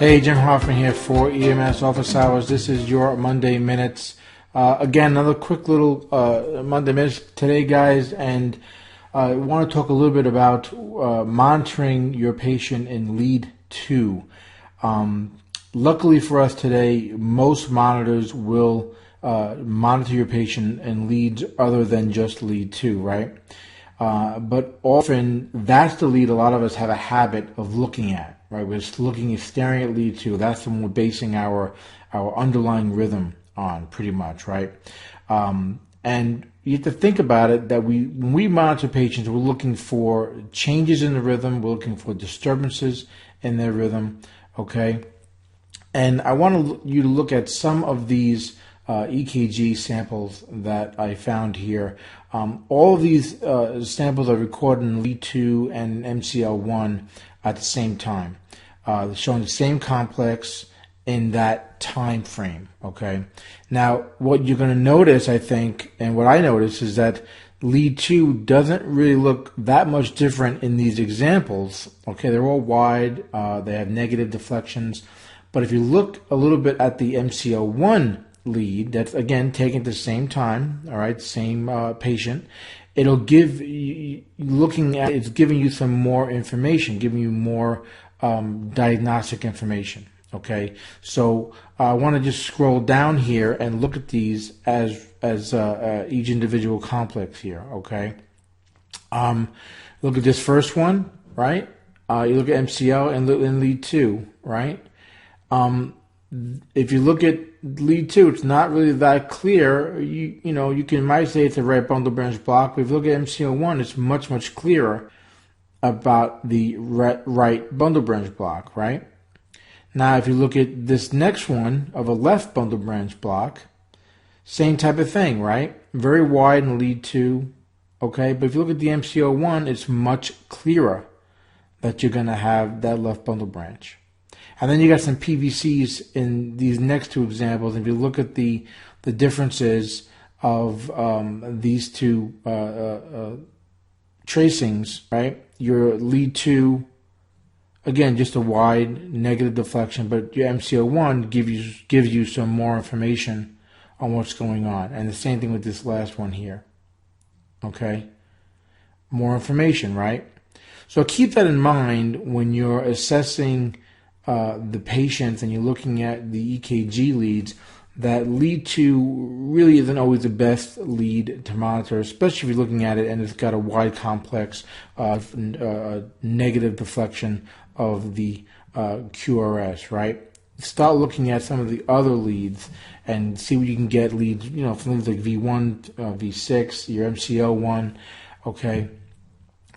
Hey, Jim Hoffman here for EMS Office Hours. This is your Monday Minutes. Again, another quick little Monday Minutes today, guys, and I want to talk a little bit about monitoring your patient in lead 2. Luckily for us today, most monitors will monitor your patient in leads other than just lead 2, right? But often that's the lead a lot of us have a habit of looking at. Right, we're just staring at lead 2. That's the one we're basing our underlying rhythm on, pretty much, right? And you have to think about it that when we monitor patients, we're looking for changes in the rhythm. We're looking for disturbances in their rhythm, okay? And I want you to look at some of these EKG samples that I found here. All of these samples are recorded in lead 2 and MCL1 at the same time, showing the same complex in that time frame, okay? Now, what you're going to notice, I think, and what I notice is that lead 2 doesn't really look that much different in these examples, okay? They're all wide, they have negative deflections, but if you look a little bit at the MCL1 lead, that's again taken at the same time, all right, same patient, it'll give you, it's giving you some more information, giving you more diagnostic information, okay? So I want to just scroll down here and look at these as each individual complex here, okay? Look at this first one, right? You look at MCL and lead 2, right? If you look at lead 2, it's not really that clear. You might say it's a right bundle branch block, but if you look at MCL1, it's much clearer about the right bundle branch block, right? Now, if you look at this next one of a left bundle branch block, same type of thing, right? Very wide in lead 2, okay? But if you look at the MCL1, it's much clearer that you're going to have that left bundle branch. And then you got some PVCs in these next two examples. If you look at the differences of these two tracings, right? Your lead 2, again, just a wide negative deflection, but your MCL1 gives you some more information on what's going on. And the same thing with this last one here. Okay? More information, right? So keep that in mind when you're assessing the patients and you're looking at the EKG leads, that lead 2 really isn't always the best lead to monitor, especially if you're looking at it and it's got a wide complex negative deflection of the QRS, right? Start looking at some of the other leads and see what you can get leads, from things like V1, V6, your MCL1, okay?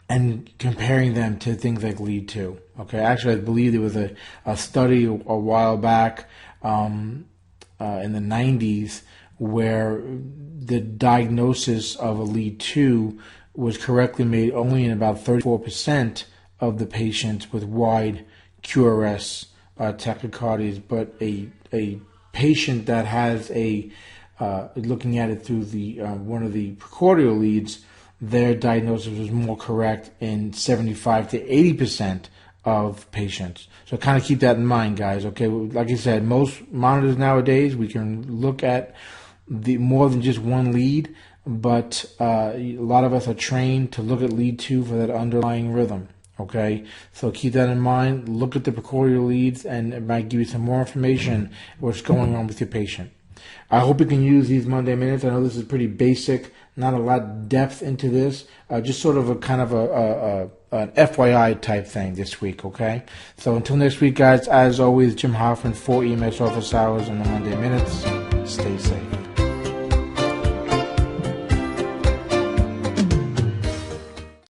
And comparing them to things like lead 2. Okay, actually, I believe there was a study a while back in the 90s where the diagnosis of a lead 2 was correctly made only in about 34% of the patients with wide QRS tachycardias, but a patient that has looking at it through the one of the precordial leads, their diagnosis was more correct in 75 to 80% of patients. So kind of keep that in mind, guys. Okay, like I said, most monitors nowadays, we can look at more than just one lead, but a lot of us are trained to look at lead 2 for that underlying rhythm. Okay, so keep that in mind. Look at the precordial leads, and it might give you some more information what's going on with your patient. I hope you can use these Monday Minutes. I know this is pretty basic, not a lot of depth into this, just sort of a kind of an FYI type thing this week, okay? So until next week, guys, as always, Jim Hoffman for EMS Office Hours and the Monday Minutes. Stay safe.